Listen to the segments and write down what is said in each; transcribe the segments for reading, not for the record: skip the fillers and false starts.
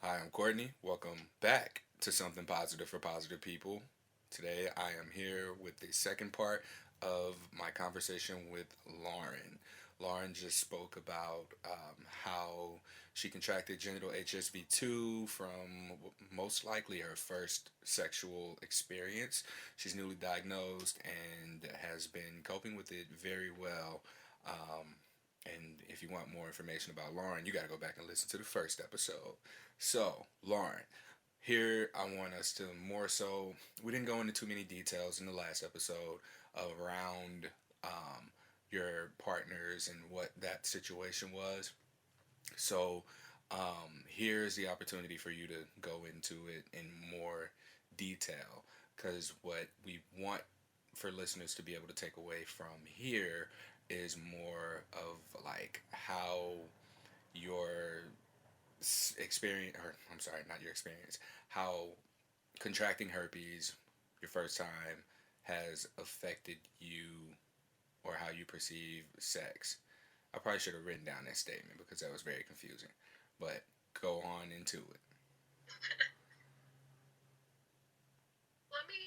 Hi, I'm Courtney. Welcome back to Something Positive for Positive People. Today I am here with the second part of my conversation with Lauren. Lauren just spoke about how she contracted genital HSV2 from most likely her first sexual experience. She's newly diagnosed and has been coping with it very well. And if you want more information about Lauren, you got to go back and listen to the first episode. So, Lauren, here I want us to more so, we didn't go into too many details in the last episode around your partners and what that situation was. So, here's the opportunity for you to go into it in more detail because what we want for listeners to be able to take away from here is more of like how your experience, or I'm sorry, not your experience, how contracting herpes your first time has affected you or how you perceive sex. I probably should have written down that statement because that was very confusing. But go on into it. Let me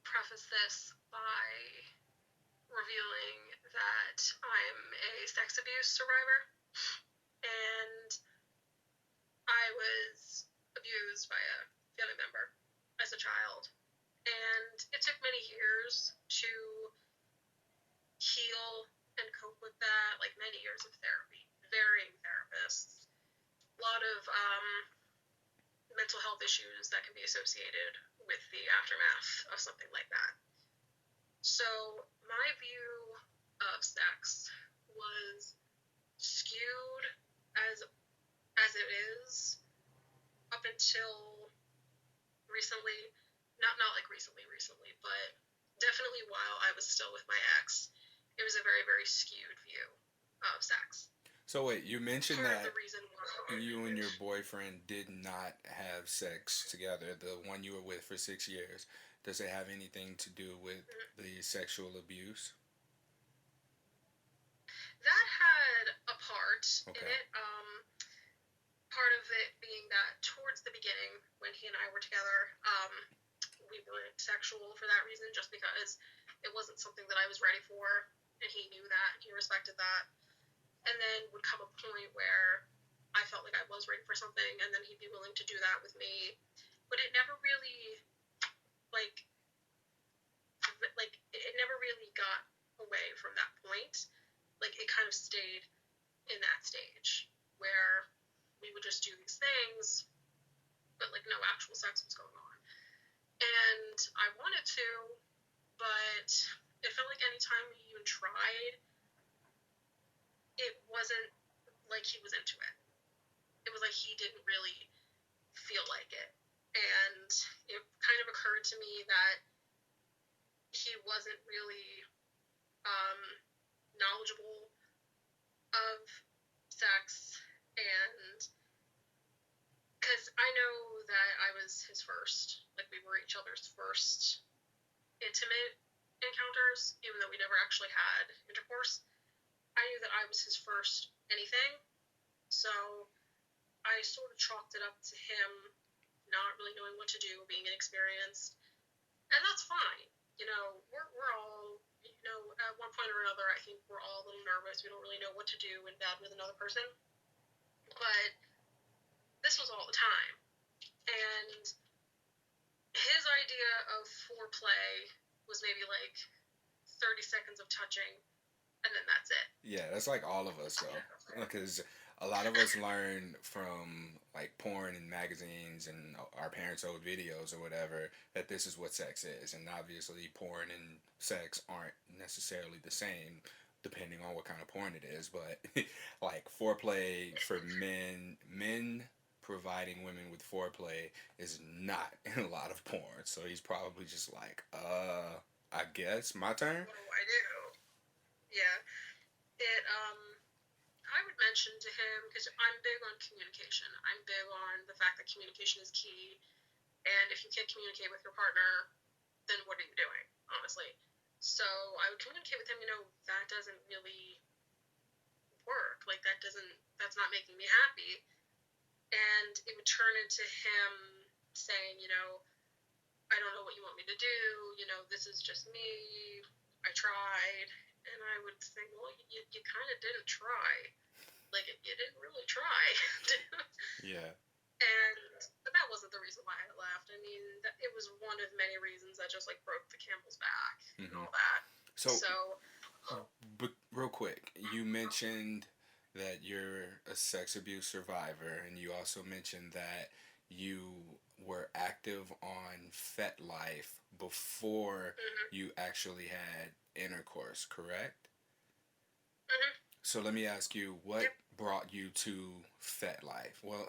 preface this by revealing that I'm a sex abuse survivor and I was abused by a family member as a child. And it took many years to heal and cope with that, like many years of therapy, varying therapists, a lot of mental health issues that can be associated with the aftermath of something like that. So my view of sex was skewed as it is up until recently, not like recently, but definitely while I was still with my ex, it was a very, very skewed view of sex. So, wait, you mentioned Part of the that reason why. you and your boyfriend did not have sex together, the one you were with for 6 years. Does it have anything to do with the sexual abuse? That had a part in Okay. it. Part of it being that towards the beginning, when he and I were together, we weren't sexual for that reason, just because it wasn't something that I was ready for, and he knew that, he respected that. And then would come a point where I felt like I was ready for something, and then he'd be willing to do that with me. But it never really, like, it never really got away from that point. Like, it kind of stayed in that stage where we would just do these things, but like no actual sex was going on. And I wanted to, but it felt like anytime we even tried, it wasn't like he was into it. It was like he didn't really feel like it. And it kind of occurred to me that he wasn't really um, knowledgeable of sex, and because I know that I was his first, like we were each other's first intimate encounters, even though we never actually had intercourse. I knew that I was his first anything, so I sort of chalked it up to him not really knowing what to do, being inexperienced, and that's fine. We're all, at one point or another, I think we're all a little nervous. We don't really know what to do in bed with another person, but this was all the time. And his idea of foreplay was maybe like 30 seconds of touching, and then that's it. Yeah, that's like all of us though, because a lot of us learn from like porn and magazines and our parents' old videos or whatever that this is what sex is, and obviously porn and sex aren't necessarily the same depending on what kind of porn it is. But like foreplay for men providing women with foreplay is not in a lot of porn. So he's probably just like, I guess my turn. What do I do? Yeah. I would mention to him, because I'm big on communication. I'm big on the fact that communication is key. And if you can't communicate with your partner, then what are you doing, honestly? So I would communicate with him, that doesn't really work. Like, that's not making me happy. And it would turn into him saying, I don't know what you want me to do, this is just me, I tried, and I would say, well, you kind of didn't try, like, you didn't really try. Yeah. But that wasn't the reason why I left. I mean, it was one of many reasons that just, like, broke the camel's back and all that. So but real quick, you mentioned that you're a sex abuse survivor, and you also mentioned that you were active on FetLife before you actually had intercourse, correct? So let me ask you, what brought you to FetLife? Well,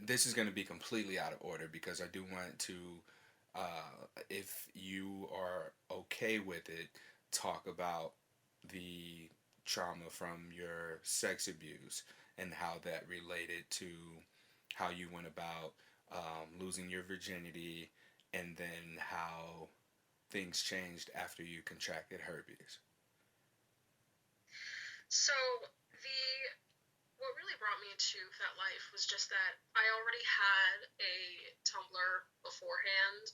this is going to be completely out of order because I do want to, if you are okay with it, talk about the trauma from your sex abuse and how that related to how you went about losing your virginity, and then how things changed after you contracted herpes. So what really brought me to FetLife was just that I already had a Tumblr beforehand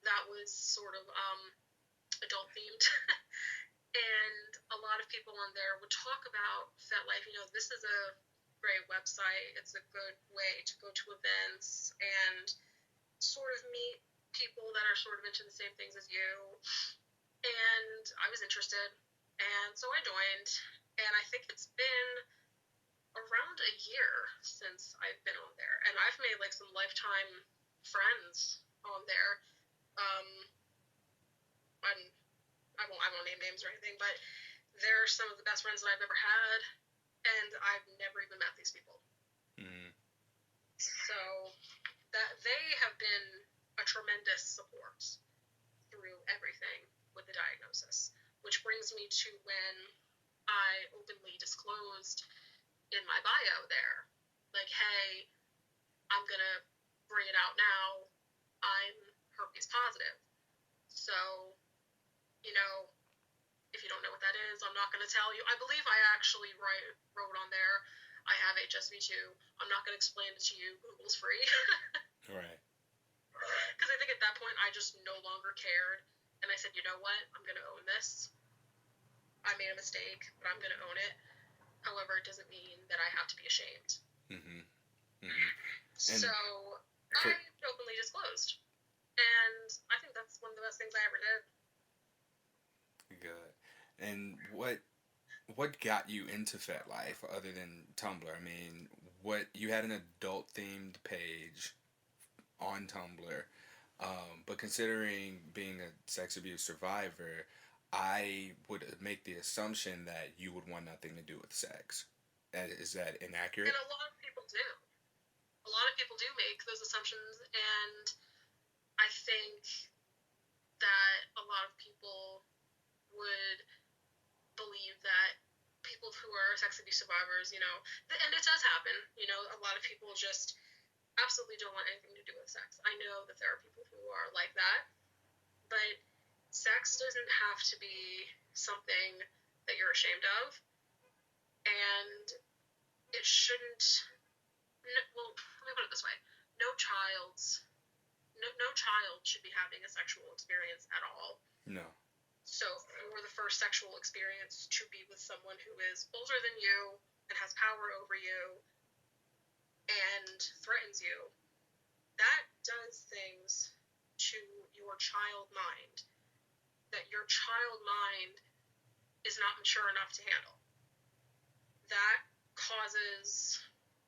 that was sort of adult themed. And a lot of people on there would talk about FetLife. This is a great website. It's a good way to go to events and sort of meet people that are sort of into the same things as you. And I was interested. And so I joined. And I think it's been around a year since I've been on there. And I've made, like, some lifetime friends on there. I won't name names or anything, but they're some of the best friends that I've ever had, and I've never even met these people. So that they have been a tremendous support through everything with the diagnosis, which brings me to when I openly disclosed in my bio there, like, hey, I'm gonna bring it out now, I'm herpes positive. So, if you don't know what that is, I'm not going to tell you. I believe I actually wrote on there, I have HSV2. I'm not going to explain it to you. Google's free. Right. Because I think at that point I just no longer cared. And I said, you know what? I'm going to own this. I made a mistake, but I'm going to own it. However, it doesn't mean that I have to be ashamed. So I openly disclosed. And I think that's one of the best things I ever did. Good. And what got you into FetLife other than Tumblr? I mean, you had an adult themed page on Tumblr, but considering being a sex abuse survivor, I would make the assumption that you would want nothing to do with sex. Is that inaccurate? And a lot of people do. A lot of people do make those assumptions, and I think that a lot of people would believe that people who are sex abuse survivors, and it does happen, a lot of people just absolutely don't want anything to do with sex. I know that there are people who are like that, but sex doesn't have to be something that you're ashamed of, and it shouldn't, well, let me put it this way, no child should be having a sexual experience at all. No. So for the first sexual experience to be with someone who is older than you and has power over you and threatens you, that does things to your child mind that your child mind is not mature enough to handle. That causes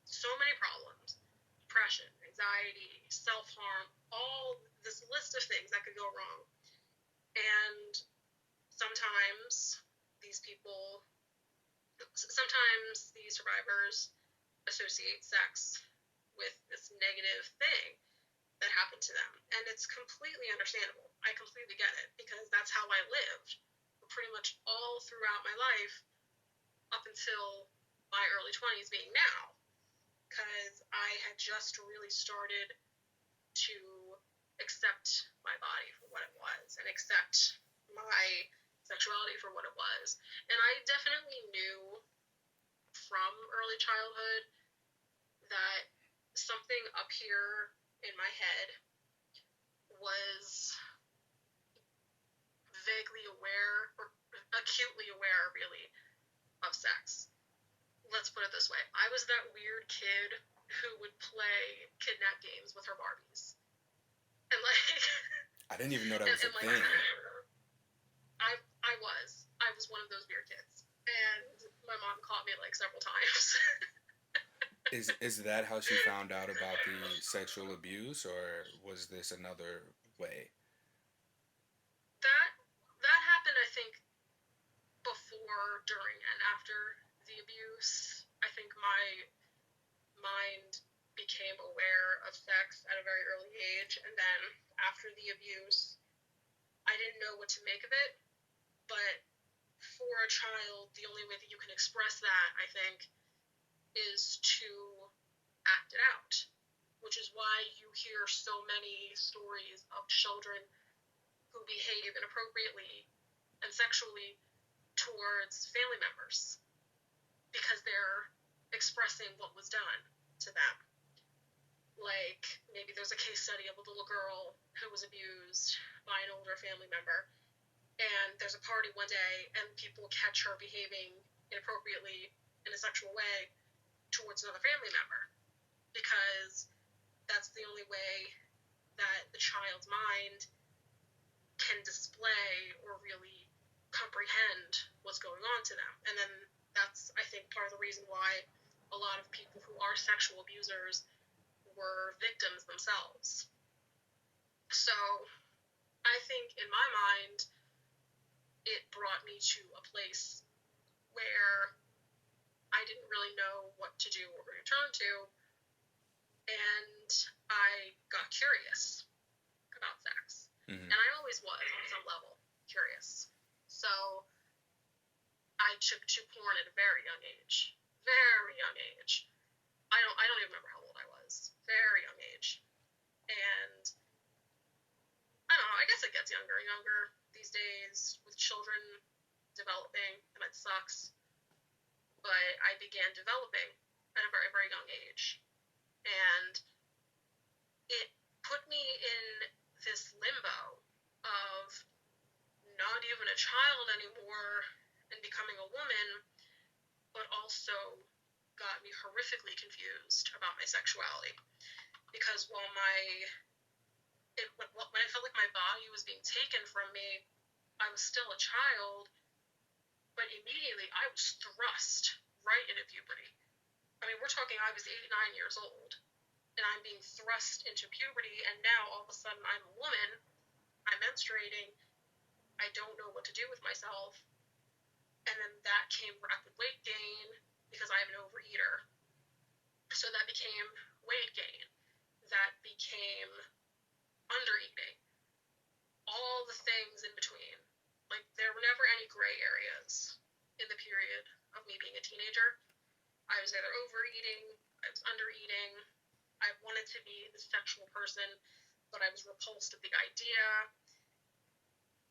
so many problems: depression, anxiety, self-harm, all this list of things that could go wrong. And sometimes these survivors associate sex with this negative thing that happened to them. And it's completely understandable. I completely get it, because that's how I lived pretty much all throughout my life up until my early 20s being now. Because I had just really started to accept my body for what it was and accept my sexuality for what it was. And I definitely knew from early childhood that some something up here in my head was vaguely aware, or acutely aware, really, of sex. Let's put it this way. I was that weird kid who would play kidnap games with her Barbies. And, like... I didn't even know that was a thing. I was one of those weird kids. And my mom caught me, like, several times. Is that how she found out about the sexual abuse, or was this another way? That happened, I think, before, during, and after the abuse. I think my mind became aware of sex at a very early age, and then after the abuse, I didn't know what to make of it, but for a child, the only way that you can express that, I think, is to act it out, which is why you hear so many stories of children who behave inappropriately and sexually towards family members because they're expressing what was done to them. Like, maybe there's a case study of a little girl who was abused by an older family member, and there's a party one day, and people catch her behaving inappropriately in a sexual way towards another family member, because that's the only way that the child's mind can display or really comprehend what's going on to them. And then that's, I think, part of the reason why a lot of people who are sexual abusers were victims themselves. So I think in my mind, it brought me to a place where I didn't really know what to do or who to turn to, and I got curious about sex. Mm-hmm. And I always was, on some level, curious. So I took to porn at a very young age. Very young age. I don't even remember how old I was. Very young age. And I don't know, I guess it gets younger and younger these days with children developing, and it sucks. But I began developing at a very, very young age. And it put me in this limbo of not even a child anymore and becoming a woman, but also got me horrifically confused about my sexuality. Because when I felt like my body was being taken from me, I was still a child, but immediately I was thrust right into puberty. I mean, we're talking I was 8, 9 years old, and I'm being thrust into puberty, and now all of a sudden I'm a woman, I'm menstruating, I don't know what to do with myself, and then that came rapid weight gain because I'm an overeater. So that became weight gain. That became undereating. All the things in between. Like, there were never any gray areas in the period of me being a teenager. I was either overeating, I was undereating, I wanted to be the sexual person, but I was repulsed at the idea.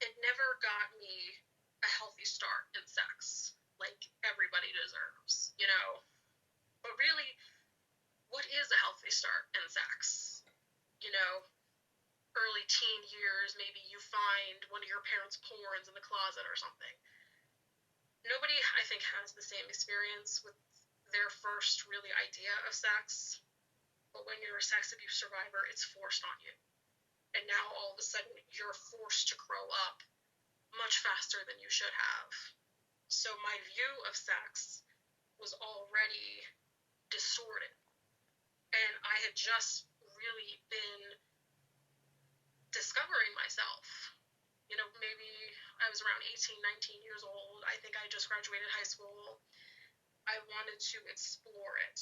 It never got me a healthy start in sex, like everybody deserves, you know? But really, what is a healthy start in sex? You know, early teen years, maybe you find one of your parents' porns in the closet or something. Nobody, I think, has the same experience with their first really idea of sex, but when you're a sex abuse survivor, it's forced on you. And now all of a sudden, you're forced to grow up much faster than you should have. So my view of sex was already distorted. And I had just really been discovering myself. You know, maybe I was around 18, 19 years old. I think I just graduated high school. I wanted to explore it.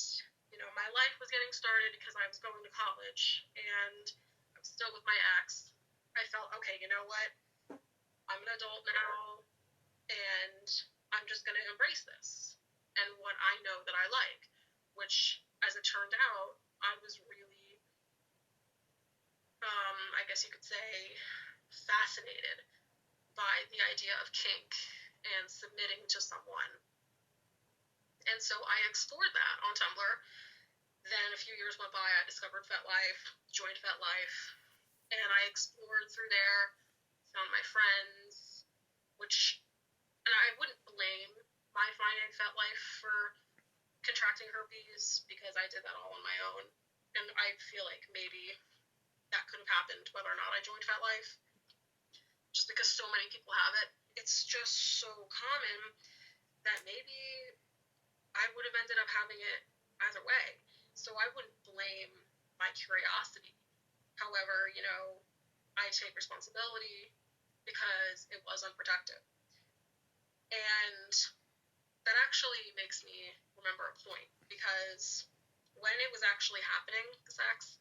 You know, my life was getting started because I was going to college, and I was still with my ex. I felt, okay, you know what? I'm an adult now, and I'm just going to embrace this and what I know that I like, which, as it turned out, I was really, I guess you could say, fascinated by the idea of kink and submitting to someone. And so I explored that on Tumblr, Then a few years went by, I discovered FetLife, joined FetLife, and I explored through there, found my friends, and I wouldn't blame my finding FetLife for contracting herpes because I did that all on my own. And I feel like maybe that could have happened whether or not I joined FetLife, just because so many people have it. It's just so common that maybe I would have ended up having it either way. So I wouldn't blame my curiosity. However, I take responsibility because it was unprotected. And that actually makes me remember a point, because when it was actually happening, the sex,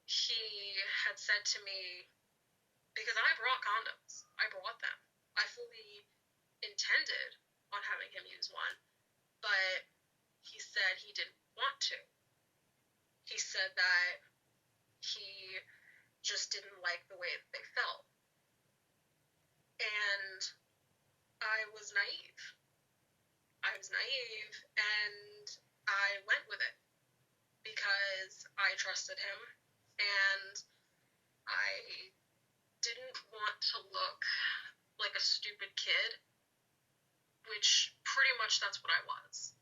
he had said to me, because I brought condoms, I brought them. I fully intended on having him use one, but he said he didn't want to. He said that he just didn't like the way that they felt. And I was naive. And I went with it because I trusted him, and I didn't want to look like a stupid kid, which pretty much that's what I was.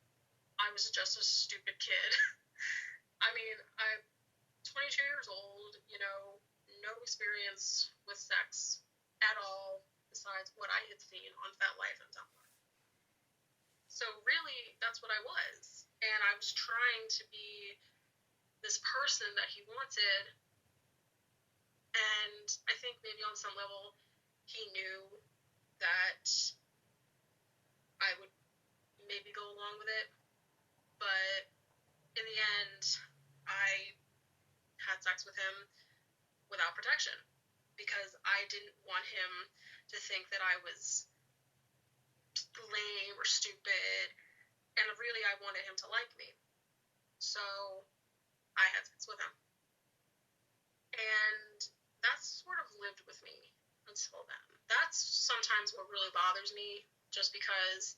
I was just a stupid kid. I mean, I'm 22 years old, no experience with sex at all besides what I had seen on FetLife and Tumblr. So really, that's what I was. And I was trying to be this person that he wanted. And I think maybe on some level, he knew that I would maybe go along with it. But in the end, I had sex with him without protection because I didn't want him to think that I was lame or stupid, and really I wanted him to like me. So I had sex with him. And that's sort of lived with me until then. That's sometimes what really bothers me, just because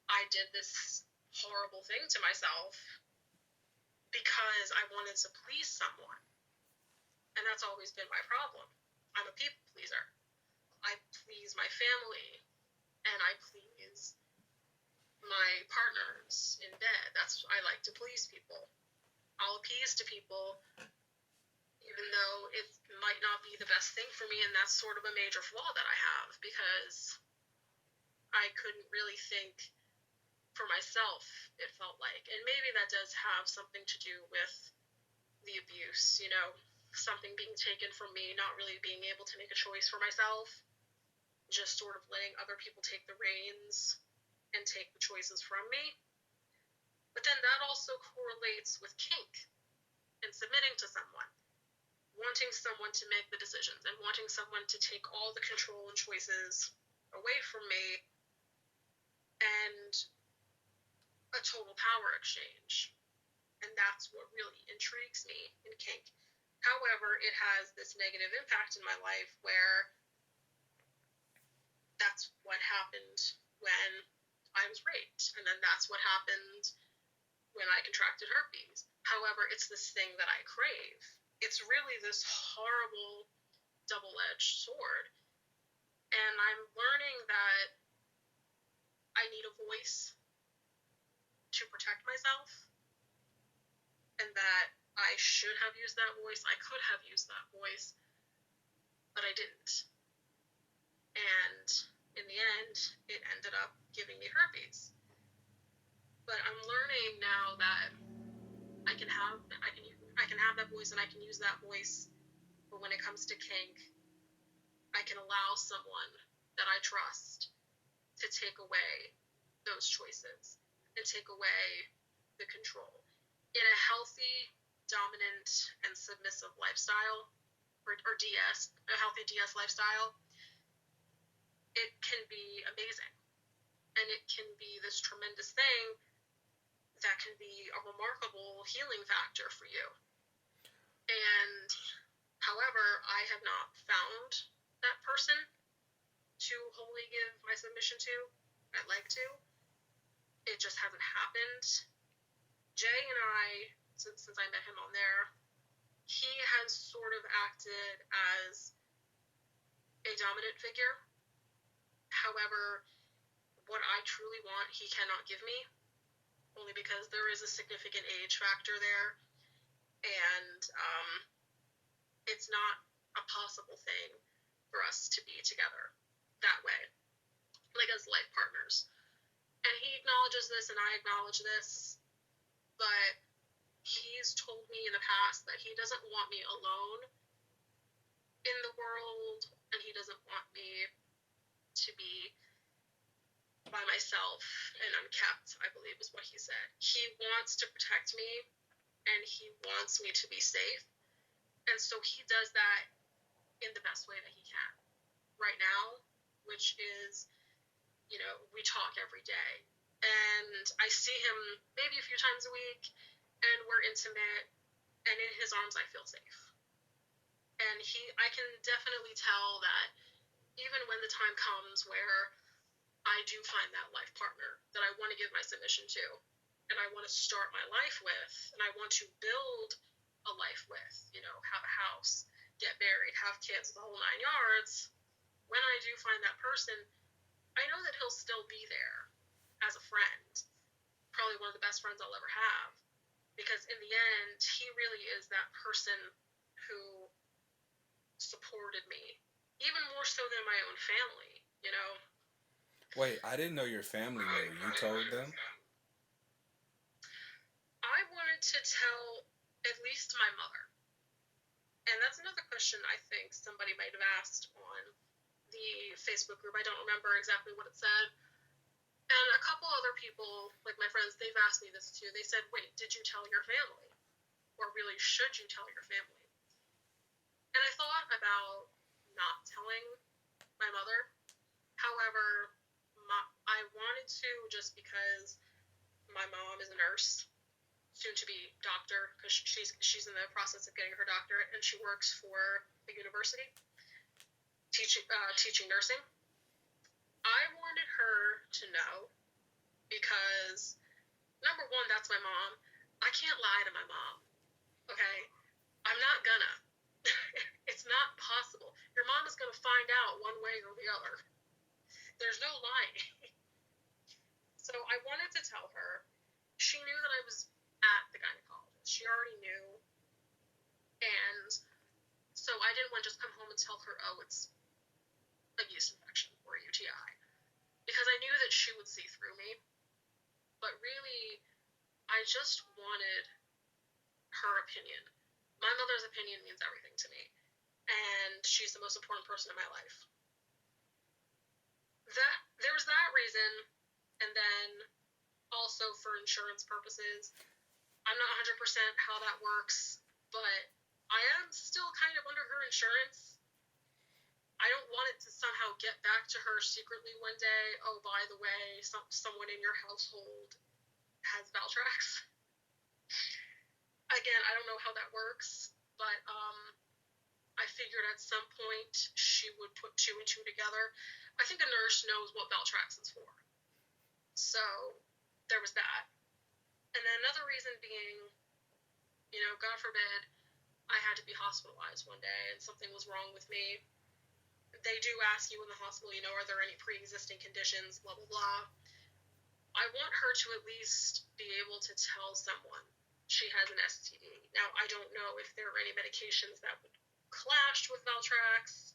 I did this horrible thing to myself because I wanted to please someone. And that's always been my problem. I'm a people pleaser. I please my family, and I please my partners in bed. I like to please people. I'll appease to people, even though it might not be the best thing for me, and that's sort of a major flaw that I have, because I couldn't really think for myself, it felt like. And maybe that does have something to do with the abuse, something being taken from me, not really being able to make a choice for myself, just sort of letting other people take the reins and take the choices from me. But then that also correlates with kink and submitting to someone, wanting someone to make the decisions and wanting someone to take all the control and choices away from me, and a total power exchange. And that's what really intrigues me in kink. However, it has this negative impact in my life where that's what happened when I was raped, and then that's what happened when I contracted herpes. However, it's this thing that I crave. It's really this horrible double-edged sword. And I'm learning that I need a voice to protect myself, and that I should have used that voice. I could have used that voice, but I didn't. And in the end, it ended up giving me herpes. But I'm learning now that I can have that voice, and I can use that voice. But when it comes to kink, I can allow someone that I trust to take away those choices and take away the control. In a healthy, dominant, and submissive lifestyle, or DS, a healthy DS lifestyle, it can be amazing. And it can be this tremendous thing that can be a remarkable healing factor for you. And however, I have not found that person to wholly give my submission to. I'd like to. It just hasn't happened. Jay and I, since I met him on there, he has sort of acted as a dominant figure. However, what I truly want, he cannot give me, only because there is a significant age factor there, and it's not a possible thing for us to be together that way, like as life partners. And he acknowledges this, and I acknowledge this, but he's told me in the past that he doesn't want me alone in the world, and he doesn't want me to be by myself and unkept, I believe is what he said. He wants to protect me, and he wants me to be safe, and so he does that in the best way that he can right now, which is, we talk every day, and I see him maybe a few times a week, and we're intimate, and in his arms I feel safe. And I can definitely tell that even when the time comes where I do find that life partner that I want to give my submission to, and I want to start my life with, and I want to build a life with, have a house, get married, have kids, the whole 9 yards, when I do find that person, I know that he'll still be there as a friend, probably one of the best friends I'll ever have, because in the end, he really is that person who supported me, even more so than my own family, Wait, I didn't know your family knew. You told them? I wanted to tell at least my mother. And that's another question I think somebody might have asked on the Facebook group. I don't remember exactly what it said. And a couple other people, like my friends, they've asked me this too. They said, wait, did you tell your family? Or really, should you tell your family? And I thought about not telling my mother. However, I wanted to, just because my mom is a nurse, soon to be doctor, because she's in the process of getting her doctorate, and she works for a university teaching nursing. I wanted her to know because, number one, that's my mom. I can't lie to my mom, okay? I'm not gonna. It's not possible. Your mom is gonna find out one way or the other. There's no lying. So I wanted to tell her. She knew that I was at the gynecologist. She already knew. And so I didn't want to just come home and tell her, oh, it's a yeast infection or a UTI. Because I knew that she would see through me. But really, I just wanted her opinion. My mother's opinion means everything to me. And she's the most important person in my life. There was that reason. And then also for insurance purposes, I'm not 100% how that works, but I am still kind of under her insurance. I don't want it to somehow get back to her secretly one day. Oh, by the way, someone in your household has Valtrex. Again, I don't know how that works, but I figured at some point she would put two and two together. I think a nurse knows what Valtrex is for. So there was that. And then another reason being, God forbid, I had to be hospitalized one day and something was wrong with me. They do ask you in the hospital, are there any pre-existing conditions, blah, blah, blah. I want her to at least be able to tell someone she has an STD. Now, I don't know if there are any medications that would clash with Valtrex,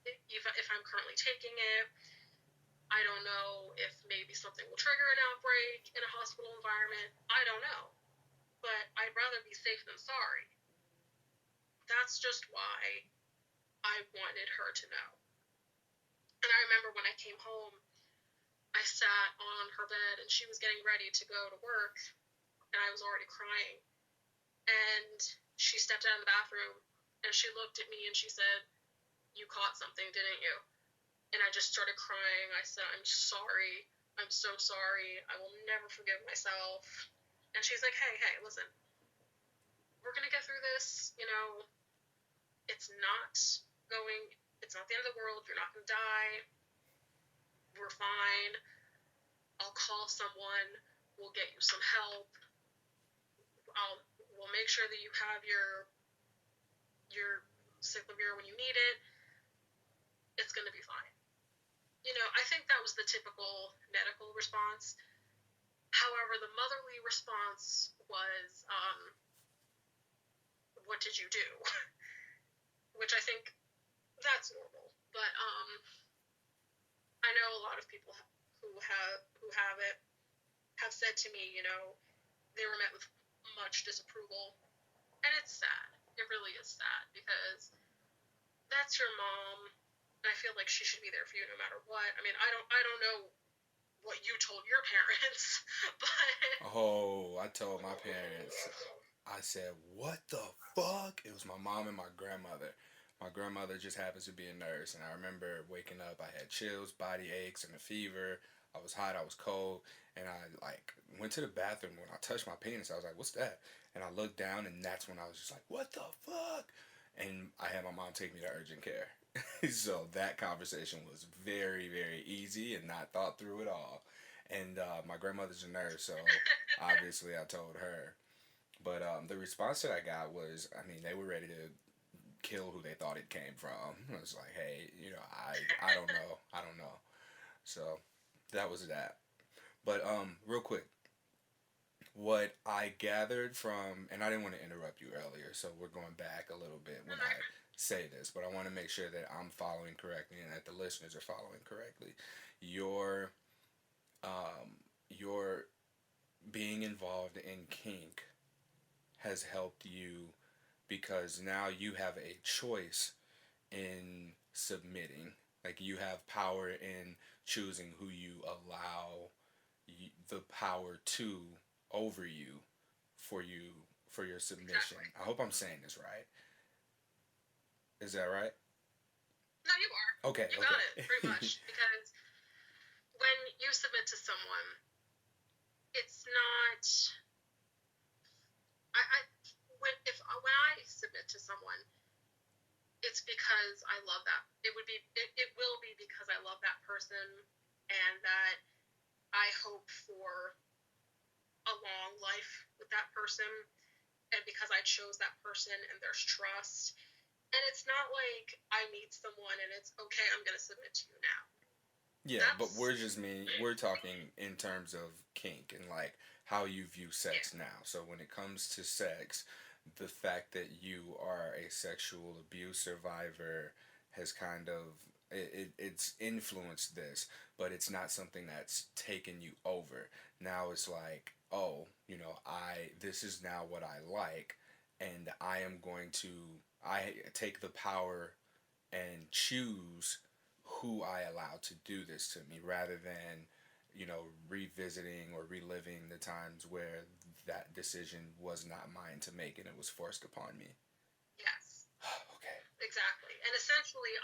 if I'm currently taking it. I don't know if maybe something will trigger an outbreak in a hospital environment. I don't know. But I'd rather be safe than sorry. That's just why I wanted her to know. And I remember when I came home, I sat on her bed and she was getting ready to go to work, and I was already crying. And she stepped out of the bathroom and she looked at me and she said, "You caught something, didn't you?" And I just started crying. I said, "I'm sorry. I'm so sorry. I will never forgive myself." And she's like, hey, listen. We're going to get through this. It's not the end of the world. You're not going to die. We're fine. I'll call someone. We'll get you some help. We'll make sure that you have your cyclovir when you need it. It's going to be fine. I think that was the typical medical response. However, the motherly response was, what did you do? Which I think that's normal. But I know a lot of people who have it have said to me, they were met with much disapproval, and it's sad. It really is sad because that's your mom, and I feel like she should be there for you no matter what. I mean, I don't know what you told your parents, but Oh, I told my parents. I said, "What the fuck?" It was my mom and my grandmother. My grandmother just happens to be a nurse, and I remember waking up. I had chills, body aches, and a fever. I was hot. I was cold, and I went to the bathroom. When I touched my penis, I was like, "What's that?" And I looked down, and that's when I was just like, "What the fuck?" And I had my mom take me to urgent care. So that conversation was very, very easy and not thought through at all. And my grandmother's a nurse, so obviously I told her. But the response that I got was, I mean, they were ready to kill who they thought it came from. I was like, hey, I don't know, I don't know. So that was that. But real quick, what I gathered from, and I didn't want to interrupt you earlier, so we're going back a little bit when I say this, but I want to make sure that I'm following correctly and that the listeners are following correctly. Your your being involved in kink has helped you because now you have a choice in submitting. Like you have power in choosing who you allow the power to over you for your submission. exactly. I hope I'm saying this right. Is that right? No, you are. Okay, You got it, pretty okay. much. Because when you submit to someone, it's not. I when I submit to someone, it's because I love that. It will be because I love that person, and that I hope for a long life with that person, and because I chose that person and there's trust. And it's not like I meet someone and it's okay, I'm gonna submit to you now. Yeah, but That's we're talking in terms of kink and like how you view yeah, sex now. So when it comes to sex, the fact that you are a sexual abuse survivor has kind of it's influenced this, but it's not something that's taken you over. Now it's like, oh, I this is now what I like, and I am going to I take the power and choose who I allow to do this to me rather than, revisiting or reliving the times where that decision was not mine to make and it was forced upon me. yes, Okay. exactly. And essentially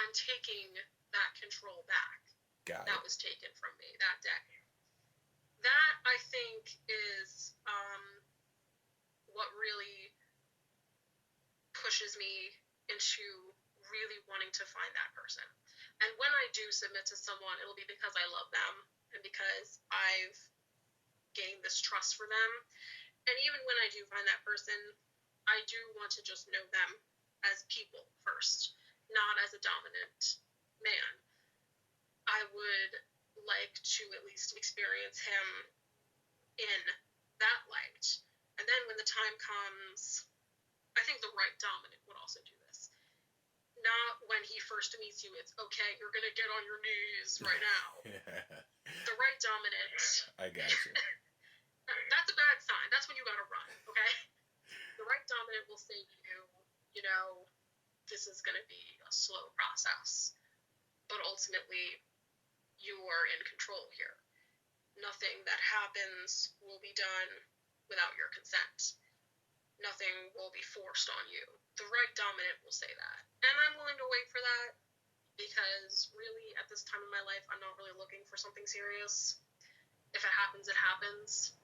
I'm taking that control back Got that it. was taken from me that day. That I think is what really pushes me into really wanting to find that person. And when I do submit to someone, it'll be because I love them and because I've gained this trust for them. And even when I do find that person, I do want to just know them as people first, not as a dominant man. I would like to at least experience him in that light. And then when the time comes, I think the right dominant would also do this. Not when he first meets you, it's okay, you're gonna get on your knees right now. Yeah, The right dominant, I got you. that's a bad sign. That's when you gotta run, okay? The right dominant will say to you, you know, this is gonna be a slow process, but ultimately, you are in control here. Nothing that happens will be done without your consent. Nothing will be forced on you. The right dominant will say that. And I'm willing to wait for that because really at this time in my life I'm not really looking for something serious. If it happens, it happens.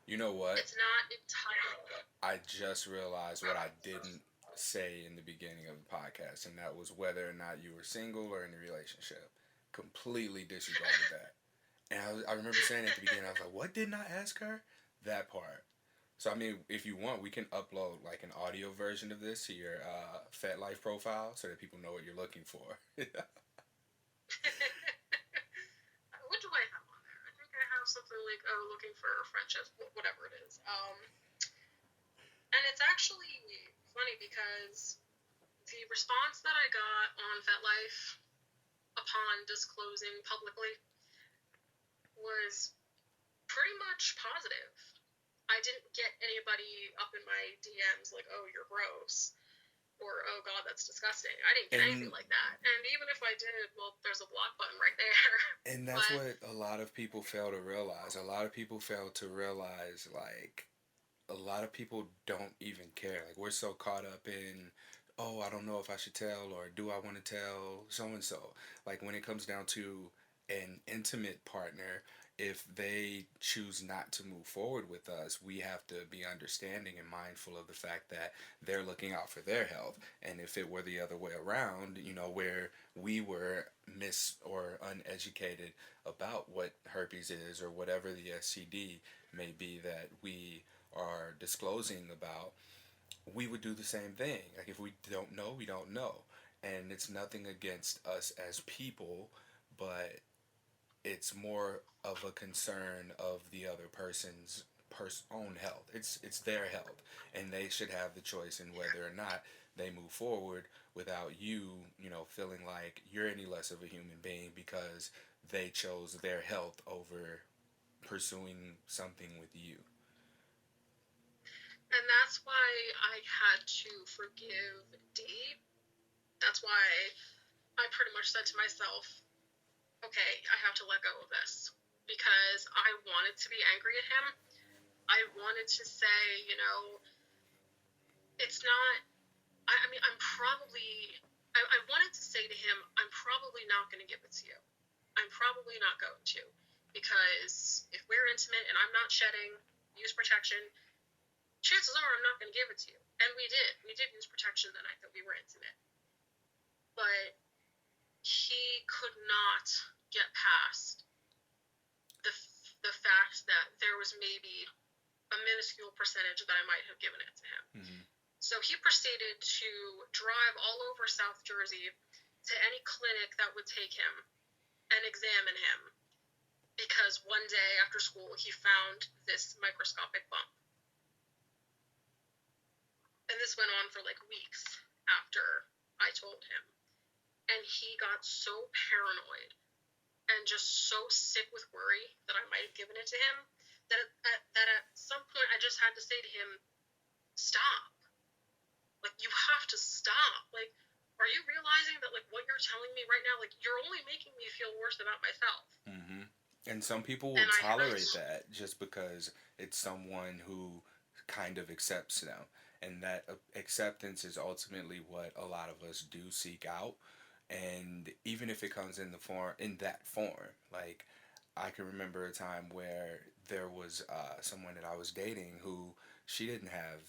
You know what? It's not entirely. I just realized what I didn't say in the beginning of the podcast, and that was whether or not you were single or in a relationship. Completely disregarded that. And I remember saying at the beginning, I was like, what didn't I ask her? That part. So I mean, if you want, we can upload like an audio version of this to your FetLife profile so that people know what you're looking for. What do I have on there? I think I have something like, oh, looking for friendships, whatever it is. And it's actually funny because the response that I got on FetLife upon disclosing publicly was pretty much positive. I didn't get anybody up in my DMs like, oh, you're gross, or oh, God, that's disgusting. I didn't get anything and like that. And even if I did, well, there's a block button right there. and that's But what a lot of people fail to realize. A lot of people fail to realize like a lot of people don't even care. Like we're so caught up in, oh, I don't know if I should tell or do I want to tell so and so. Like when it comes down to an intimate partner, if they choose not to move forward with us, we have to be understanding and mindful of the fact that they're looking out for their health. And if it were the other way around, where we were mis or uneducated about what herpes is or whatever the STD may be that we are disclosing about, we would do the same thing. Like if we don't know, we don't know. And it's nothing against us as people, but it's more of a concern of the other person's own health. It's their health, and they should have the choice in whether or not they move forward without you, feeling like you're any less of a human being because they chose their health over pursuing something with you. and that's why I had to forgive Dee. That's why I pretty much said to myself, okay, I have to let go of this because I wanted to be angry at him. I wanted to say, it's not. I mean, I'm probably. I wanted to say to him, I'm probably not going to give it to you. I'm probably not going to. Because if we're intimate and I'm not shedding, use protection, chances are I'm not going to give it to you. And we did. We did use protection the night that we were intimate. But he could not get past the fact that there was maybe a minuscule percentage that I might have given it to him. Mm-hmm. So he proceeded to drive all over South Jersey to any clinic that would take him and examine him because one day after school he found this microscopic bump. And this went on for like weeks after I told him. And he got so paranoid and just so sick with worry that I might have given it to him that at some point I just had to say to him, stop. Like, you have to stop. Like, are you realizing that, like, what you're telling me right now, like, you're only making me feel worse about myself? Mm-hmm. And some people will tolerate that just because it's someone who kind of accepts them. And that acceptance is ultimately what a lot of us do seek out. And even if it comes in that form, like I can remember a time where there was someone that I was dating who she didn't have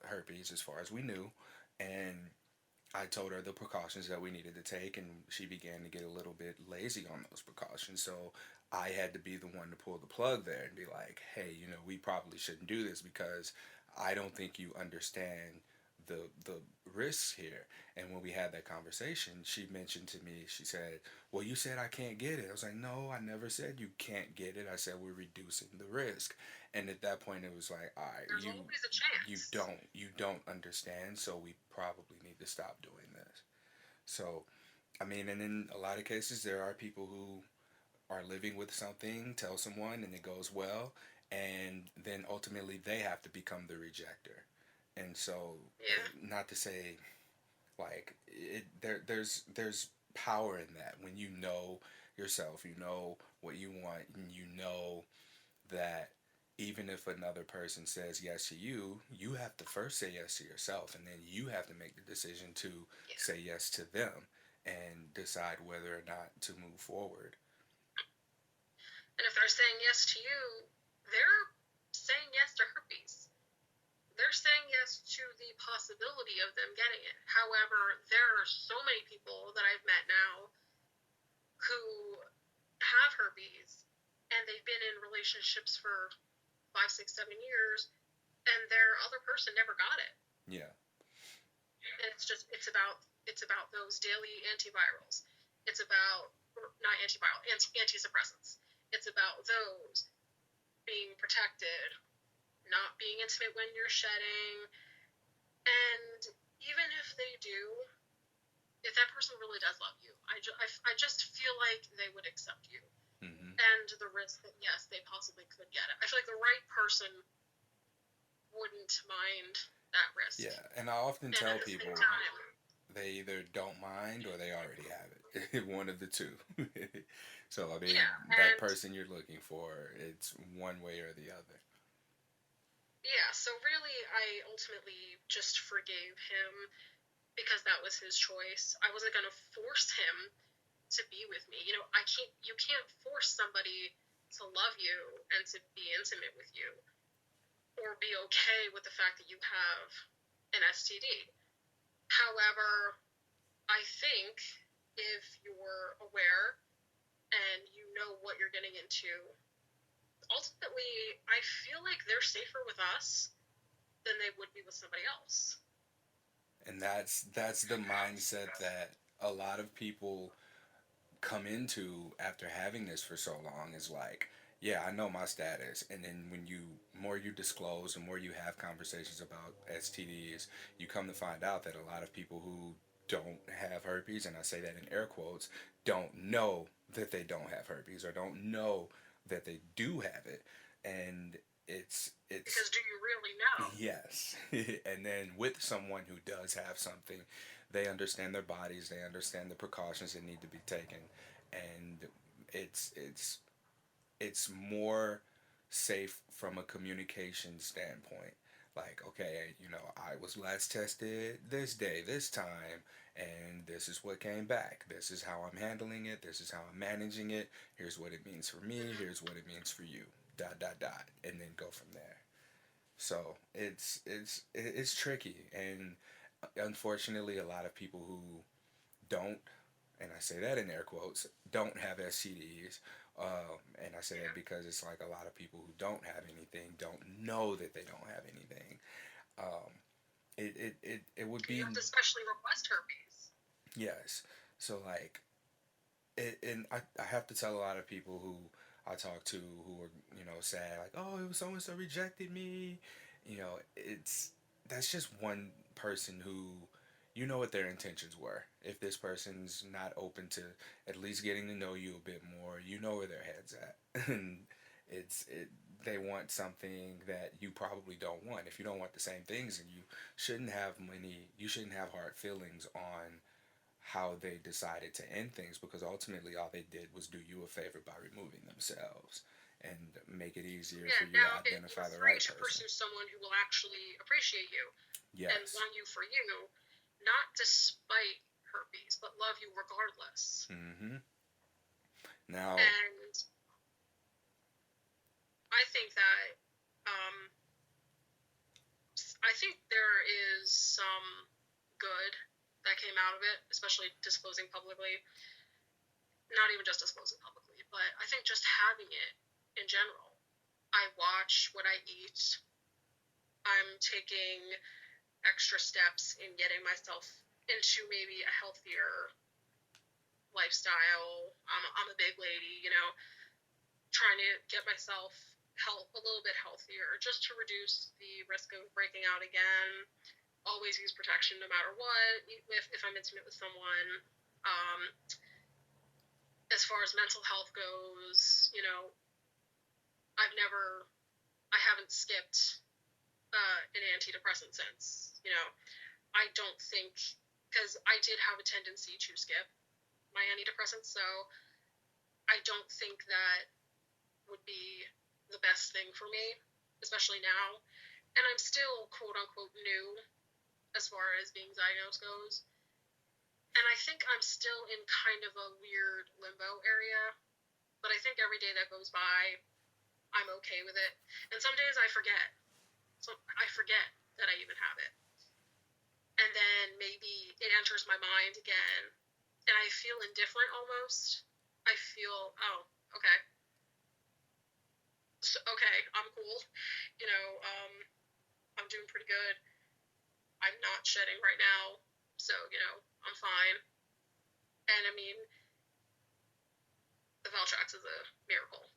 herpes as far as we knew, and I told her the precautions that we needed to take, and she began to get a little bit lazy on those precautions. So I had to be the one to pull the plug there and be like, hey, we probably shouldn't do this because I don't think you understand the risks here. And when we had that conversation, she mentioned to me, she said, well, you said I can't get it. I was like, no, I never said you can't get it. I said we're reducing the risk. And at that point it was like, all right, there's always a chance. you don't understand, so we probably need to stop doing this. So I mean, and in a lot of cases there are people who are living with something, tell someone and it goes well, and then ultimately they have to become the rejecter. And so, not to say like there's power in that when you know yourself, you know what you want, and you know that even if another person says yes to you, you have to first say yes to yourself, and then you have to make the decision to say yes to them and decide whether or not to move forward. And if they're saying yes to you, they're saying yes to herpes. They're saying yes to the possibility of them getting it. However, there are so many people that I've met now who have herpes and they've been in relationships for 5, 6, 7 years and their other person never got it. Yeah. It's about those daily antivirals. It's about, not antiviral, antisuppressants. It's about those being protected, not being intimate when you're shedding, and even if they do, if that person really does love you, I just feel like they would accept you. Mm-hmm. And the risk that, yes, they possibly could get it. I feel like the right person wouldn't mind that risk. Yeah, and I often And tell at the people same time, they either don't mind or they already have it. One of the two. So I mean, yeah, that and person you're looking for, it's one way or the other. yeah, so really, I ultimately just forgave him because that was his choice. I wasn't going to force him to be with me. You can't force somebody to love you and to be intimate with you or be okay with the fact that you have an STD. However, I think if you're aware and you know what you're getting into, ultimately, I feel like they're safer with us than they would be with somebody else. And that's the mindset that a lot of people come into after having this for so long is like, yeah, I know my status. And then when you more you disclose and more you have conversations about STDs, you come to find out that a lot of people who don't have herpes, and I say that in air quotes, don't know that they don't have herpes or don't know that they do have it. And it's Because do you really know? yes. And then with someone who does have something, they understand their bodies, they understand the precautions that need to be taken, and it's it's it's more safe from a communication standpoint. Like, okay, I was last tested this day, this time, and this is what came back. This is how I'm handling it. This is how I'm managing it. Here's what it means for me. Here's what it means for you. Dot dot dot, and then go from there. So it's tricky, and unfortunately, a lot of people who don't, and I say that in air quotes, don't have STDs. And I say that Yeah. because it's like a lot of people who don't have anything don't know that they don't have anything. Um, it would You be have to specially request herpes. yes. So like and I have to tell a lot of people who I talk to who are sad like, oh, it was so and so rejected me. It's that's just one person who what their intentions were. If this person's not open to at least getting to know you a bit more, you know where their head's at. And it they want something that you probably don't want. If you don't want the same things, then you shouldn't have hard feelings on how they decided to end things, because ultimately all they did was do you a favor by removing themselves and make it easier Yeah, for you to now you're identify the free right to person. pursue someone who will actually appreciate you and Yes. want you for you, not despite herpes, but love you regardless. Mm-hmm. Now, And I think that um, I think there is some good that came out of it, especially disclosing publicly. Not even just disclosing publicly, but I think just having it in general. I watch what I eat. I'm taking extra steps in getting myself into maybe a healthier lifestyle. I'm a big lady, trying to get myself a little bit healthier just to reduce the risk of breaking out again. Always use protection no matter what, if I'm intimate with someone. Um, as far as mental health goes, I've never, I haven't skipped an antidepressant since. I don't think, because I did have a tendency to skip my antidepressants, so I don't think that would be the best thing for me, especially now. And I'm still quote unquote new as far as being diagnosed goes. And I think I'm still in kind of a weird limbo area, but I think every day that goes by, I'm okay with it. And some days I forget. So I forget that I even have it. And then maybe it enters my mind again, and I feel indifferent almost. I feel, oh, okay. So, okay, I'm cool. You know, um, I'm doing pretty good. I'm not shedding right now, so, I'm fine. And I mean, the Valtrex is a miracle,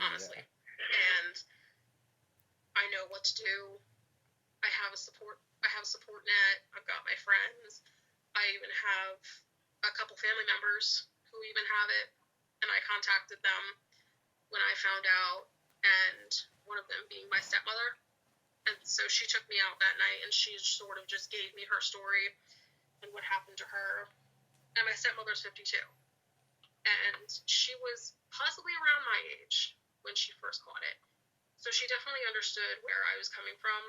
honestly. Yeah. And I know what to do. I have a support net. I've got my friends. I even have a couple family members who even have it, and I contacted them when I found out, and one of them being my stepmother. And so she took me out that night, and she sort of just gave me her story and what happened to her. And my stepmother's 52. And she was possibly around my age when she first caught it. So she definitely understood where I was coming from.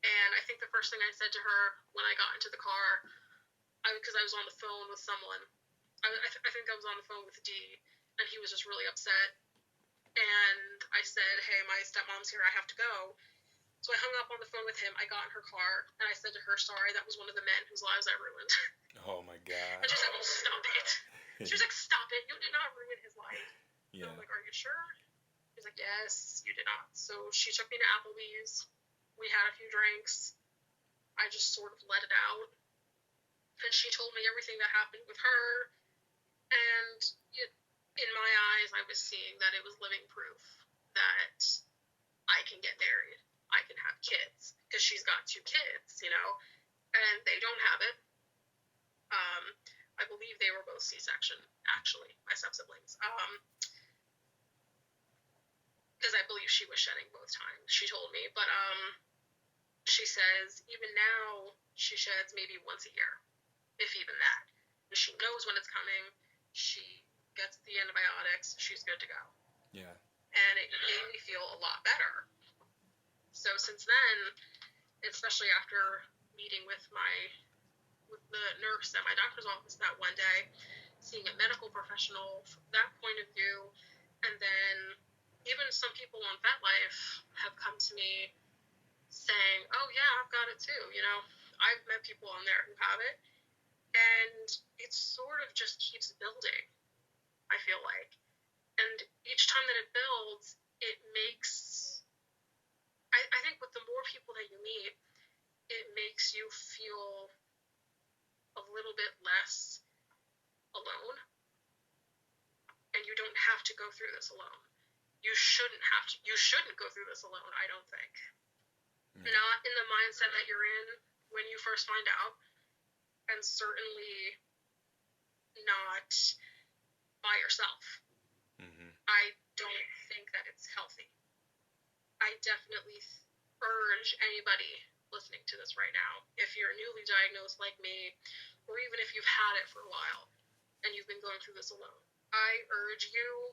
And I think the first thing I said to her when I got into the car, because I was on the phone with someone, I think I was on the phone with D, and he was just really upset. And I said, hey, my stepmom's here, I have to go. So I hung up on the phone with him, I got in her car, and I said to her, sorry, that was one of the men whose lives I ruined. Oh my God. And she said, oh, stop it. She was like, stop it, you did not ruin his life. Yeah. And I'm like, are you sure? He's like, yes, you did not. So she took me to Applebee's. We had a few drinks. I just sort of let it out. And she told me everything that happened with her. And in my eyes, I was seeing that it was living proof that I can get married. I can have kids. Because she's got 2 kids, and they don't have it. I believe they were both C-section, actually, my step-siblings. Because I believe she was shedding both times, she told me. But she says even now she sheds maybe once a year, if even that. And she knows when it's coming. She gets the antibiotics. She's good to go. Yeah. And it made me feel a lot better. So since then, especially after meeting with the nurse at my doctor's office that one day, seeing a medical professional from that point of view, and then even some people on FetLife have come to me saying, oh yeah, I've got it too, I've met people on there who have it, and it sort of just keeps building, I feel like. And each time that it builds, it makes, I think with the more people that you meet, it makes you feel a little bit less alone. And you don't have to go through this alone. You shouldn't go through this alone, I don't think. Yeah. Not in the mindset that you're in when you first find out, and certainly not by yourself. Mm-hmm. I don't think that it's healthy. I definitely urge anybody listening to this right now, if you're newly diagnosed like me, or even if you've had it for a while and you've been going through this alone, I urge you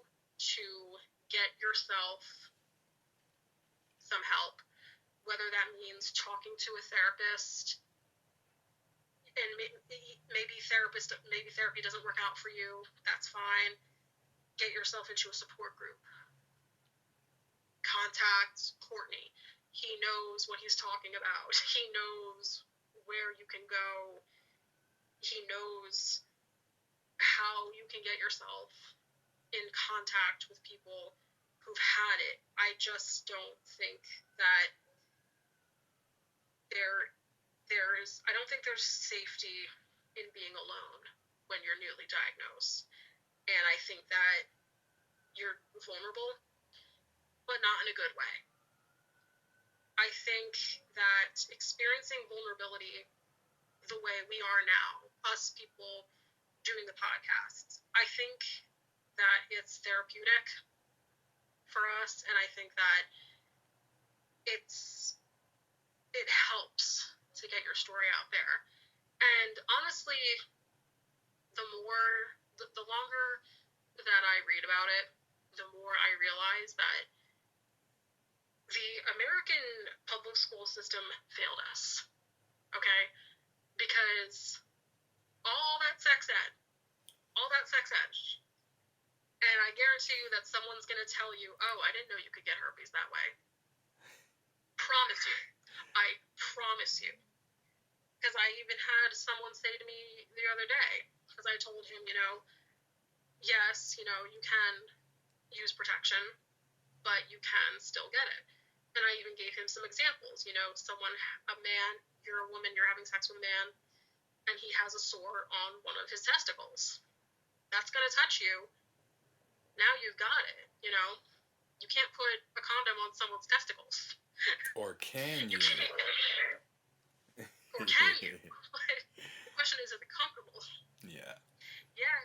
to get yourself some help, whether that means talking to a therapist, and maybe therapy doesn't work out for you, that's fine. Get yourself into a support group. Contact Courtney. He knows what he's talking about. He knows where you can go. He knows how you can get yourself in contact with people who've had it. I just don't think that I don't think there's safety in being alone when you're newly diagnosed. And I think that you're vulnerable, but not in a good way. I think that experiencing vulnerability the way we are now, us people doing the podcasts, I think that it's therapeutic for us, and I think that it helps to get your story out there. And honestly, the longer that I read about it, the more I realize that the American public school system failed us, okay? Because all that sex ed, and I guarantee you that someone's going to tell you, oh, I didn't know you could get herpes that way. I promise you. Because I even had someone say to me the other day, because I told him, yes, you can use protection, but you can still get it. And I even gave him some examples. You know, a man, you're a woman, you're having sex with a man, and he has a sore on one of his testicles. That's going to touch you. Now you've got it. You know, you can't put a condom on someone's testicles. Or can You you? can't. Or can you? The question is it comfortable? Yeah. Yeah,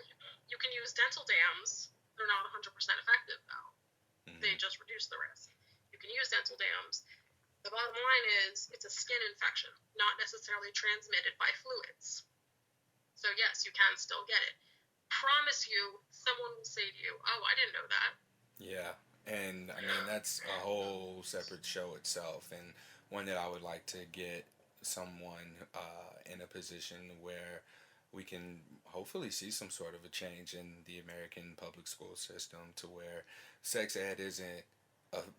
you can use dental dams. They're not 100% effective, though. They just reduce the risk. You can use dental dams. The bottom line is it's a skin infection, not necessarily transmitted by fluids. So yes, you can still get it. Promise you, someone will say to you, "Oh, I didn't know that." Yeah. And I mean, that's a whole separate show itself, and one that I would like to get someone in a position where we can hopefully see some sort of a change in the American public school system to where sex ed isn't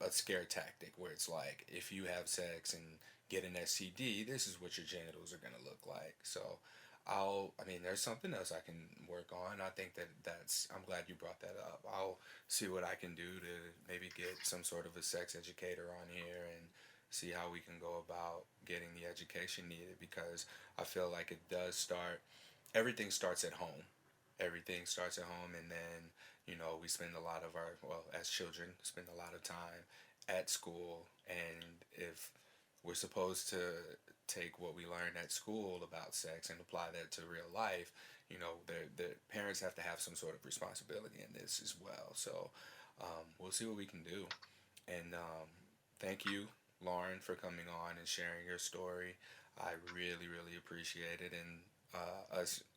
a scare tactic where it's like, if you have sex and get an STD, this is what your genitals are going to look like. So I mean, there's something else I can work on. I think I'm glad you brought that up. I'll see what I can do to maybe get some sort of a sex educator on here and see how we can go about getting the education needed, because I feel like everything starts at home. Everything starts at home, and then, we spend a lot of as children, spend a lot of time at school. And if we're supposed to take what we learn at school about sex and apply that to real life, the parents have to have some sort of responsibility in this as well. So we'll see what we can do. And thank you, Lauren, for coming on and sharing your story. I really, really appreciate it. And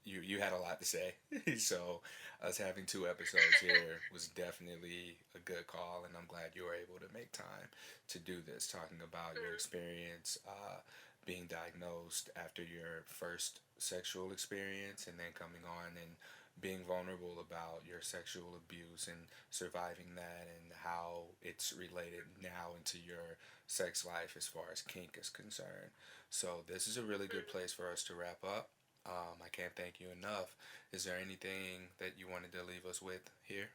you had a lot to say, so us having two episodes here was definitely a good call, and I'm glad you were able to make time to do this, talking about your experience being diagnosed after your first sexual experience, and then coming on and being vulnerable about your sexual abuse and surviving that, and how it's related now into your sex life as far as kink is concerned. So this is a really good place for us to wrap up. I can't thank you enough. Is there anything that you wanted to leave us with here?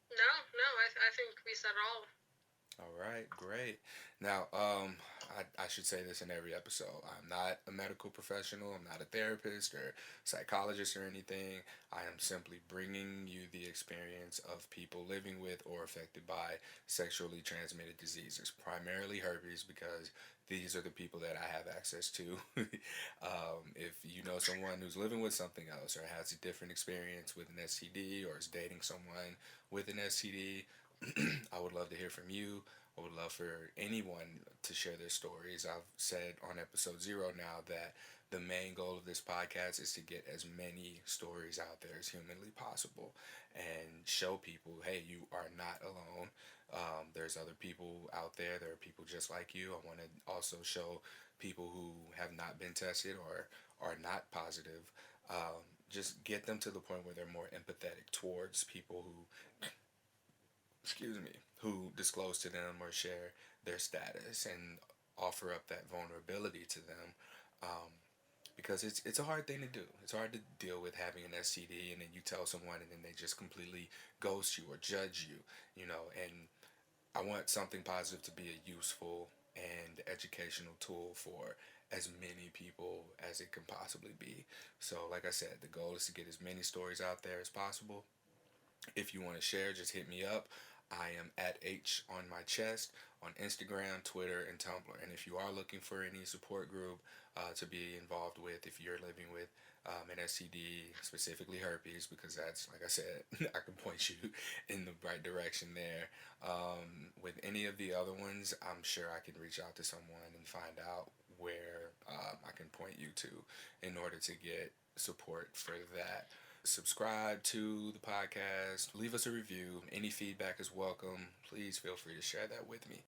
No, no, I think we said it all. All right, great. Now, I should say this in every episode. I'm not a medical professional. I'm not a therapist or psychologist or anything. I am simply bringing you the experience of people living with or affected by sexually transmitted diseases, primarily herpes, because these are the people that I have access to. If you know someone who's living with something else or has a different experience with an STD or is dating someone with an STD, I would love to hear from you. I would love for anyone to share their stories. I've said on episode 0 now that the main goal of this podcast is to get as many stories out there as humanly possible and show people, hey, you are not alone. There's other people out there. There are people just like you. I want to also show people who have not been tested or are not positive. Just get them to the point where they're more empathetic towards people who disclose to them or share their status and offer up that vulnerability to them. Um, because it's a hard thing to do. It's hard to deal with having an STD and then you tell someone and then they just completely ghost you or judge you, And I want something positive to be a useful and educational tool for as many people as it can possibly be. So, like I said, the goal is to get as many stories out there as possible. If you want to share, just hit me up. I am at H on my chest on Instagram, Twitter, and Tumblr. And if you are looking for any support group to be involved with, if you're living with an STD, specifically herpes, because that's, like I said, I can point you in the right direction there. With any of the other ones, I'm sure I can reach out to someone and find out where I can point you to in order to get support for that. Subscribe to the podcast, leave us a review. Any feedback is welcome. Please feel free to share that with me.